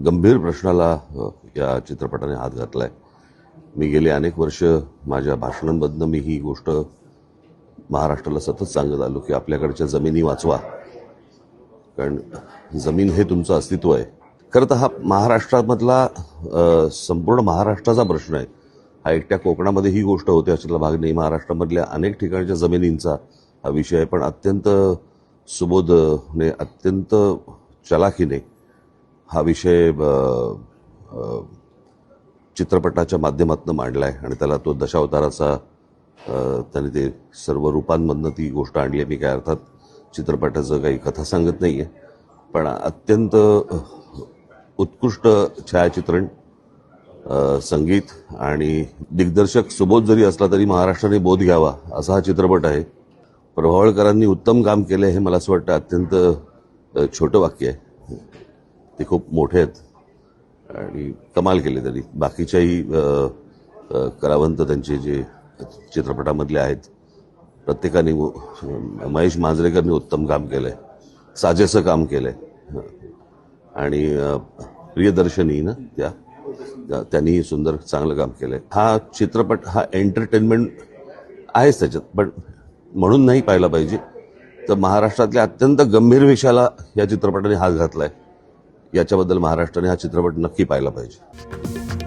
गंभीर प्रश्नाला या चित्रपटाने हात घातलाय. मी गेली अनेक वर्ष माझ्या भाषणांमधनं मी ही गोष्ट महाराष्ट्राला सतत सांगत आलो की आपल्याकडच्या जमिनी वाचवा, कारण जमीन हे तुमचं अस्तित्व आहे. खरं तर हा महाराष्ट्रामधला संपूर्ण महाराष्ट्राचा प्रश्न आहे. हा एकट्या कोकणामध्ये ही गोष्ट होते अशातला भाग नाही. महाराष्ट्रामधल्या अनेक ठिकाणच्या जमिनींचा हा विषय आहे, पण अत्यंत सुबोधने, अत्यंत चलाखीने हा विषय चित्रपटाच्या माध्यमातून मांडलाय आणि त्याला तो दशावताराचा त्याने ते सर्व रूपांमधनं ती गोष्ट आणली आहे. मी काय अर्थात चित्रपटाचं काही कथा सांगत नाहीये, पण अत्यंत उत्कृष्ट छायाचित्रण, संगीत आणि दिग्दर्शक सुबोध जरी असला तरी महाराष्ट्राने बोध घ्यावा असा हा चित्रपट आहे. प्रभावळकरांनी उत्तम काम केलं हे मला असं वाटतं अत्यंत छोटं वाक्य आहे. ते खूप मोठे आहेत आणि कमाल केले त्यांनी. बाकीच्याही कलावंत त्यांचे जे चित्रपटामधले आहेत प्रत्येकाने, महेश मांजरेकरनी उत्तम काम केलंय, साजेसं काम केलंय आणि प्रियदर्शनी ना त्यांनी सुंदर चांगलं काम केलंय. हा चित्रपट हा एंटरटेनमेंट आहेच त्याच्यात, पण म्हणून नाही पाहिला पाहिजे. तर महाराष्ट्रातल्या अत्यंत गंभीर विषयाला या चित्रपटाने हात घातलाय. याच्याबद्दल महाराष्ट्राने हा चित्रपट नक्की पाहिला पाहिजे.